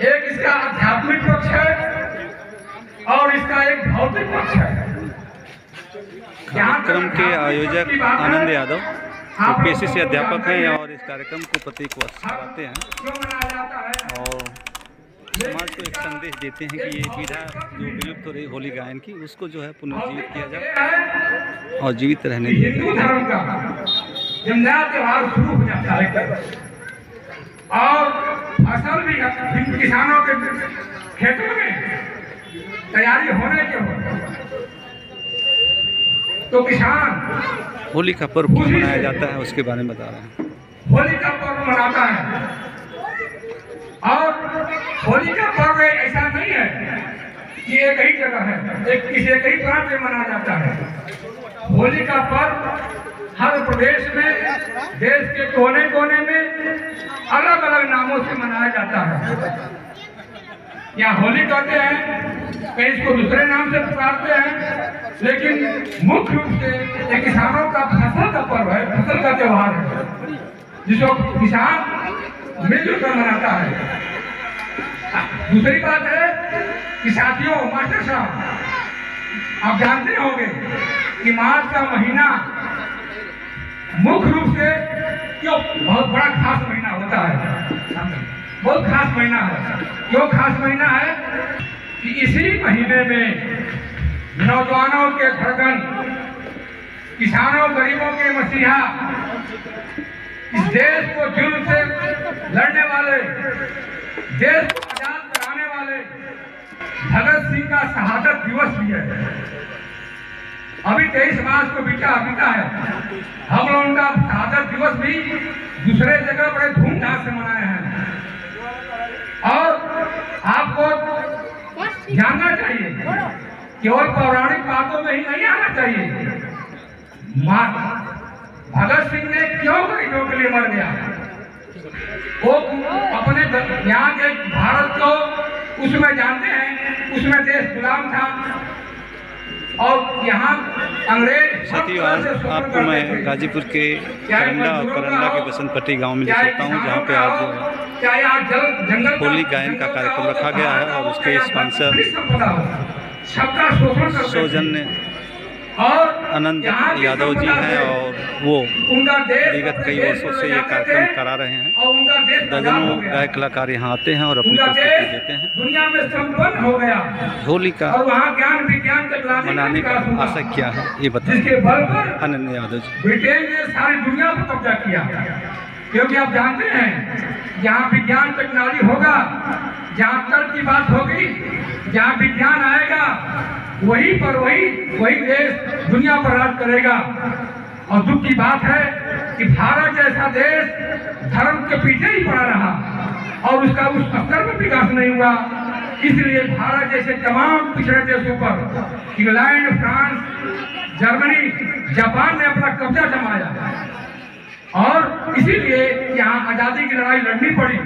एक इसका आध्यात्मिक पक्ष है और इसका एक भौतिक पक्ष है। कार्यक्रम के आयोजक आनंद यादव जो पेशे से अध्यापक हैं और इस कार्यक्रम को प्रत्येक वर्ष कराते हैं और समाज को एक संदेश देते हैं कि ये विधा जो विलुप्त हो रही होली गायन की उसको जो है पुनर्जीवित किया जाए और जीवित रहने दिया हिंदू धर्म का जब नया त्योहार शुरू हो जाता है और फसल भी किसानों के खेतों में तैयारी होने के हो तो किसान होली का पर्व क्यों मनाया जाता है उसके बारे में बता रहे हैं। होली का पर्व मनाता है और होली का पर्व ऐसा नहीं है कि एक ही जगह है, एक ही प्रांत में मनाया जाता है। होली का पर्व हर प्रदेश में, देश के कोने कोने में अलग अलग नामों से मनाया जाता है। यहाँ होली कहते हैं, कहीं इसको दूसरे नाम से पुकारते हैं, लेकिन मुख्य रूप से ये किसानों का फसल का पर्व है, फसल का त्योहार है जिसको किसान मिलजुल कर मनाता है। दूसरी बात है कि साथियों, मास्टर साहब, आप जानते होंगे कि मार्च का महीना मुख्य रूप से क्यों बहुत बड़ा खास महीना होता है, बहुत खास महीना है। क्यों खास महीना है कि इसी महीने में नौजवानों के धड़कन, किसानों गरीबों के मसीहा, इस देश को जुल्म से लड़ने वाले, देश को आजाद कराने वाले भगत सिंह का शहादत दिवस भी है। अभी 23 मार्च को बीता है। हम लोगों का शहादत दिवस भी दूसरे जगह बड़े धूमधाम से मनाए हैं और आपको जानना चाहिए, केवल पौराणिक बातों में ही नहीं आना चाहिए। भगत सिंह ने क्यों गरीबों के लिए मर गया? वो अपने यहाँ के भारत को उसमें जानते हैं, उसमें देश गुलाम था और यहाँ अंग्रेज। साथियों, आज आपको मैं गाजीपुर के करंडा और करंडा के बसंतपट्टी गांव में ले सकता हूँ, जहाँ पे आज होली गायन का कार्यक्रम रखा गया है और उसके स्पॉन्सर सौजन्य आनंद यादव जी हैं और वो विगत कई वर्षों से ये कार्यक्रम करा रहे हैं। दर्जनों गायक कलाकार यहाँ आते हैं और अपनी प्रस्तुति देते हैं। दुनिया में संपन्न हो गया होली का मनाने का आशय क्या है ये बताइए आनंद यादव जी। ब्रिटेन ने सारी दुनिया पर कब्जा किया, क्योंकि आप जानते हैं जहाँ विज्ञान टेक्नोलॉजी होगा, जहाँ तर्क की बात होगी, जहाँ विज्ञान आएगा, वही देश दुनिया पर राज करेगा। और दुख की बात है कि भारत जैसा देश धर्म के पीछे ही पड़ा रहा और उसका उस स्तर पर विकास नहीं हुआ। इसलिए भारत जैसे तमाम पिछड़े देशों पर इंग्लैंड, फ्रांस, जर्मनी, जापान ने अपना कब्जा जमाया और इसीलिए यहाँ आजादी की लड़ाई लड़नी पड़ी।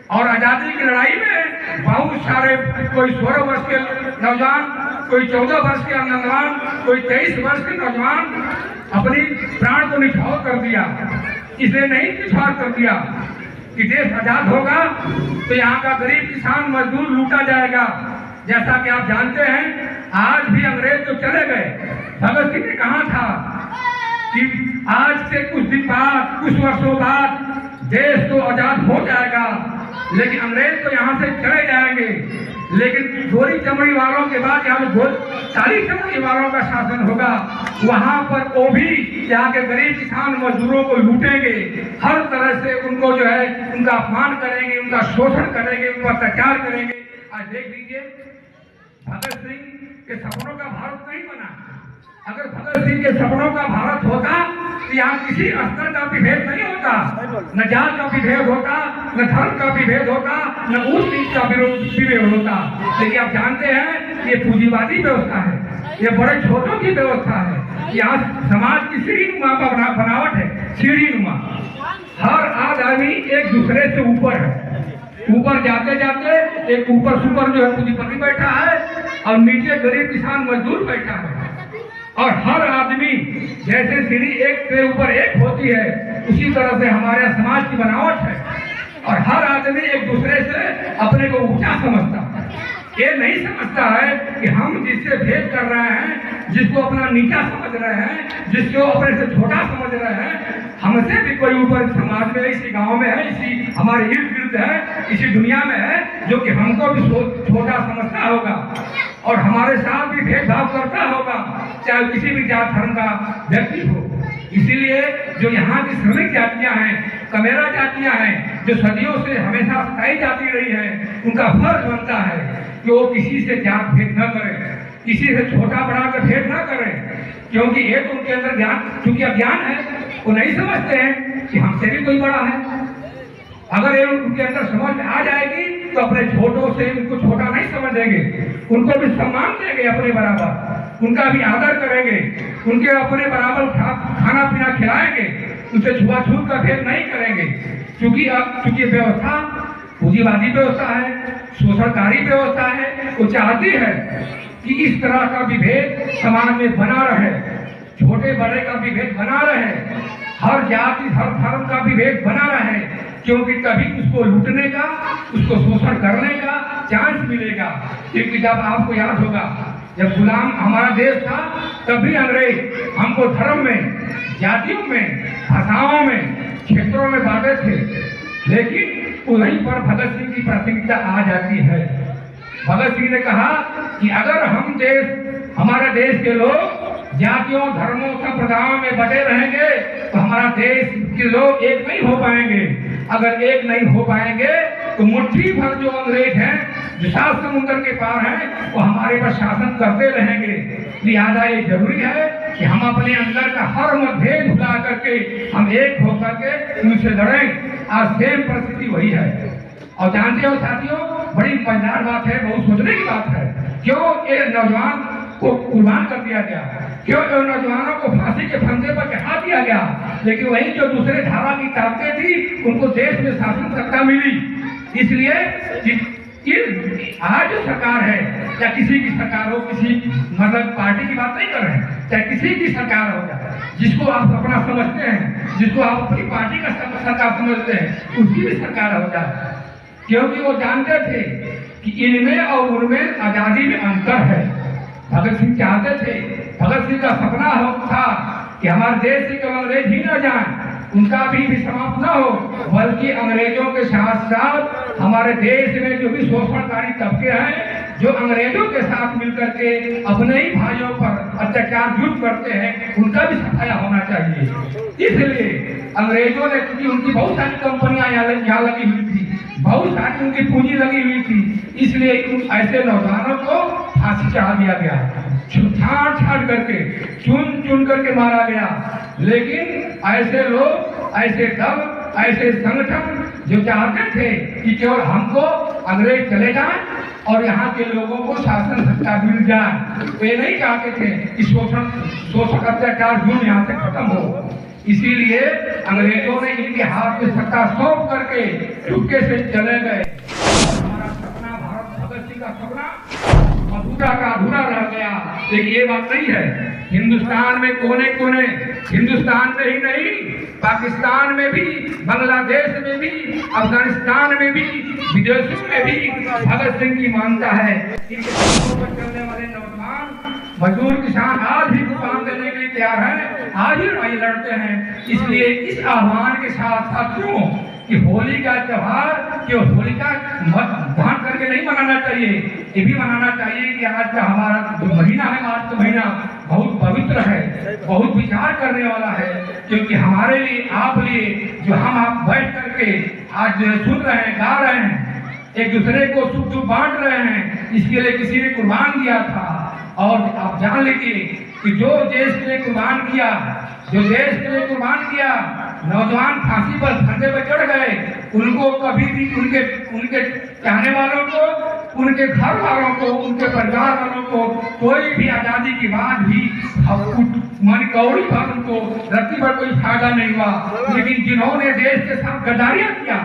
और आजादी की लड़ाई में बहुत सारे, कोई 16 वर्ष के नौजवान, कोई 14 वर्ष के नौजवान, कोई 23 वर्ष के नौजवान अपनी प्राण को निछावर कर दिया। इसलिए नहीं निछावर कर दिया कि देश आजाद होगा तो यहाँ का गरीब किसान मजदूर लूटा जाएगा। जैसा कि आप जानते हैं, आज भी अंग्रेज तो चले गए, भगत सिंह ने कहा था कि आज से कुछ दिन बाद, कुछ वर्षों बाद देश तो आजाद हो जाएगा, लेकिन अंग्रेज तो यहाँ से चले जाएंगे, लेकिन गोरी चमड़ी वालों के बाद यहाँ काली चमड़ी वालों का शासन होगा। वहाँ पर वो भी यहाँ के गरीब किसान मजदूरों को लूटेंगे, हर तरह से उनको जो है उनका अपमान करेंगे, उनका शोषण करेंगे, उन पर अत्याचार करेंगे। आज देख लीजिए, भगत सिंह के सपनों का भारत नहीं बना। अगर भगत सिंह के सपनों का भारत होता तो यहाँ किसी स्तर का विभेद नहीं होता, न जात का विभेद होता, न धर्म का विभेद होता, न ऊंच नीच का विभेद होता। लेकिन आप जानते हैं ये पूंजीवादी व्यवस्था है, ये बड़े छोटों की व्यवस्था है। यहाँ समाज की सीढ़ी नुमा का बनावट है, सीढ़ी नुमा। हर आदमी एक दूसरे से ऊपर है, ऊपर जाते जाते एक ऊपर सुपर जो है पूंजीपति बैठा है और नीचे गरीब किसान मजदूर बैठा है। और हर आदमी जैसे सीढ़ी एक से ऊपर एक होती है, उसी तरह से हमारे समाज की बनावट है। और हर आदमी एक दूसरे से अपने को ऊंचा समझता है। ये नहीं समझता है कि हम जिससे भेद कर रहे हैं, जिसको अपना नीचा समझ रहे हैं, जिसको अपने से छोटा समझ रहे हैं, हमसे भी कोई ऊपर समाज में है, इसी गांव में है, इसी हमारे इर्द गिर्द है, इसी दुनिया में है, जो कि हमको भी छोटा समझता होगा और हमारे साथ भी भेदभाव करता होगा, चाहे किसी भी जात धर्म का व्यक्ति हो। इसीलिए जो यहाँ की श्रमिक जातियाँ हैं, कमेरा जातियाँ हैं, जो सदियों से हमेशा सताई जाती रही हैं, उनका फर्ज बनता है कि वो किसी से जात भेद न करें, किसी से छोटा बड़ा कर भेद न करें, क्योंकि ये तो उनके अंदर ज्ञान, चूंकि अज्ञान है, वो नहीं समझते हैं कि हमसे भी कोई बड़ा है। अगर ये उनके अंदर समझ आ जाएगी तो अपने छोटों से उनको छोटा नहीं समझेंगे, उनको भी सम्मान देंगे अपने बराबर, उनका भी आदर करेंगे, उनके अपने बराबर खाना पीना खिलाएंगे, उनसे छुआछूत का भेद नहीं करेंगे। चूंकि व्यवस्था पूंजीवादी व्यवस्था है, शोषणकारी व्यवस्था है, वो चाहती है कि इस तरह का विभेद समाज में बना रहे, छोटे बड़े का विभेद बना रहे, हर जाति हर धर्म का विभेद बना रहे, क्योंकि तभी उसको लूटने का, उसको शोषण करने का चांस मिलेगा। क्योंकि जब आपको याद होगा, जब गुलाम हमारा देश था, तब भी अंग्रेज हमको धर्म में, जातियों में, भाषाओं में, क्षेत्रों में बांटे थे, लेकिन वहीं पर भगत सिंह की प्राथमिकता आ जाती है। भगत सिंह ने कहा कि अगर हमारे देश के लोग जातियों, धर्मों, संप्रदायों में बटे रहेंगे तो हमारा देश के लोग एक नहीं हो पाएंगे। अगर एक नहीं हो पाएंगे तो मुट्ठी भर जो अंग्रेज हैं, जो सात समुद्र के पार हैं, वो हमारे पर शासन करते रहेंगे। लिहाजा ये जरूरी है कि हम अपने अंदर का हर मतभेद भुला करके हम एक होकर के उनसे लड़ें। आज सेम परिस्थिति वही है। और जानते हो साथियों, बड़ी मजेदार बात है, बहुत सोचने की बात है, क्यों ये नौजवान को कुर्बान कर दिया गया, क्यों नौजवानों को फांसी के फंदे पर चढ़ा दिया गया, लेकिन वही जो दूसरे धारा की ताकतें थी उनको देश में शासन सत्ता मिली। इसलिए आज जो सरकार है, या किसी की सरकार हो, किसी मतलब पार्टी की बात नहीं कर रहे हैं, चाहे किसी की सरकार हो जाए, जिसको आप अपना समझते हैं, जिसको आप अपनी पार्टी का सरकार समझते हैं, उसकी भी सरकार हो जाए, क्योंकि वो जानते थे कि इनमें और उनमें आजादी में अंतर है। भगत सिंह चाहते थे, भगत सिंह का सपना था कि हमारे देश से केवल अंग्रेज ही न जाए, उनका भी समाप्त न हो, बल्कि अंग्रेजों के साथ साथ हमारे देश में जो भी शोषणकारी तबके हैं, जो अंग्रेजों के साथ मिलकर के अपने ही भाइयों पर अत्याचार जुर्म करते हैं, उनका भी सफाया होना चाहिए। इसलिए अंग्रेजों ने, क्योंकि उनकी बहुत सारी कंपनियां यहाँ लगी हुई थी, बहुत सारी उनकी पूंजी लगी हुई थी, इसलिए ऐसे नौजवानों को फांसी चढ़ा दिया गया, छाड़ करके चुन करके मारा गया। लेकिन ऐसे लोग, ऐसे दल, ऐसे संगठन जो चाहते थे कि केवल हमको अंग्रेज चले जाएं और यहाँ के लोगों को शासन सत्ता मिल जाए, वे नहीं चाहते थे कि शोषक अत्याचार जुर्म यहाँ से खत्म हो। इसीलिए अंग्रेजों ने इनके हाथ में सत्ता सौंप करके चुपके से चले गए। हमारा सपना, भारत भगत सिंह का सपना अधूरा का अधूरा रह गया। लेकिन ये बात नहीं है, हिंदुस्तान में कोने कोने, हिंदुस्तान में ही नहीं, पाकिस्तान में भी, बांग्लादेश में भी, अफगानिस्तान में भी, विदेशों में भी भगत सिंह की मानता है। इनके सपनों पर चलने वाले नौजवान, मजदूर, किसान आज भी कुर्बान देने के लिए तैयार हैं, आज ही लड़ाई लड़ते हैं। इसलिए इस आह्वान के साथ साथियों कि होली का त्योहार केवल होलिका दहन करके नहीं मनाना चाहिए, ये भी मनाना चाहिए कि आज का हमारा जो महीना है, आज का महीना बहुत पवित्र है, बहुत विचार करने वाला है, क्योंकि हमारे लिए, आप लिए, जो हम आप बैठ करके आज सुन रहे हैं, गा रहे हैं, एक दूसरे को सुख दुख बांट रहे हैं, इसके लिए किसी ने कुर्बान दिया था। और आप जान लीजिए कि जो देश के लिए कुर्बान किया, जो देश के लिए कुर्बान किया, नौजवान फांसी पर फंदे पर चढ़ गए, उनको कभी भी उनके चाहने वालों को, उनके घर वालों को, उनके परिवार वालों को कोई भी आजादी के बाद भी मन कौड़ी पर उनको रत्ती पर कोई फायदा नहीं हुआ। लेकिन जिन्होंने देश के साथ गद्दारियां किया,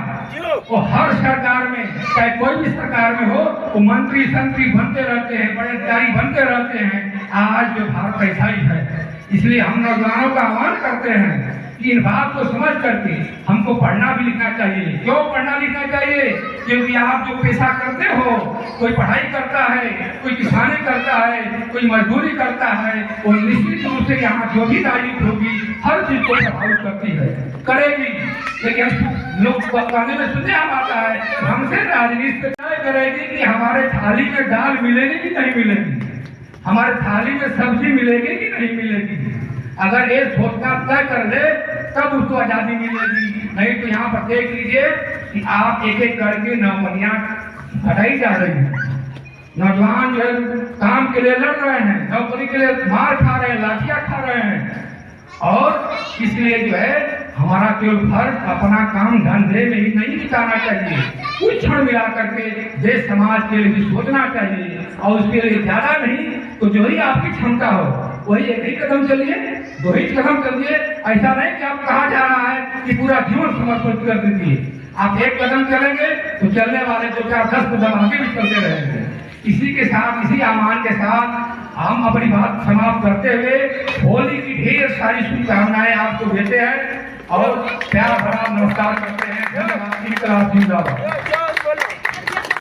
वो हर सरकार में, चाहे कोई भी सरकार में हो, वो मंत्री संत्री बनते रहते हैं, बड़े अधिकारी बनते रहते हैं। आज जो भारत ऐसा ही है, इसलिए हम नौजवानों का आह्वान करते हैं कि इन बात को समझ करके हमको पढ़ना भी लिखना चाहिए। क्यों पढ़ना लिखना चाहिए? क्योंकि आप जो पेशा करते हो, कोई पढ़ाई करता है, कोई किसानी करता है, कोई मजदूरी करता है, वो निश्चित रूप से यहाँ जो भी राजनीति होगी हर चीज को प्रभावित करती है, करेगी। लेकिन लोग कहने में सुने हम आता है, हमसे राजनीति तय करेगी कि हमारे थाली में दाल मिलेगी कि नहीं मिलेगी, हमारे थाली में सब्जी मिलेगी कि नहीं मिलेगी। अगर ये सोचना तय कर ले तब उसको आजादी मिलेगी। नहीं तो यहाँ पर देख लीजिए कि आप एक एक करके नौकरियां हटाई जा रही हैं। नौजवान जो है काम के लिए लड़ रहे हैं, नौकरी के लिए मार खा रहे हैं, लाठियां खा रहे हैं। और इसलिए जो है हमारा केवल फर्ज अपना काम धंधे में ही नहीं बिताना चाहिए, कुछ क्षण मिला करके देश समाज के लिए भी सोचना चाहिए। और उसके लिए ज्यादा नहीं तो जो ही आपकी क्षमता हो वही एक ही कदम चलिए, 2 ही कदम चलिए। ऐसा नहीं कि आप कहा जा रहा है कि पूरा जीवन समर्पित कर दीजिए। आप एक कदम चलेंगे तो चलने वाले 2-4-10 कदम आगे भी चलते रहेंगे। इसी के साथ, इसी आह्वान के साथ हम अपनी बात समाप्त करते हुए होली की ढेर सारी शुभकामनाएं आपको देते हैं और प्यार भरा नमस्कार करते हैं। धन्यवाद।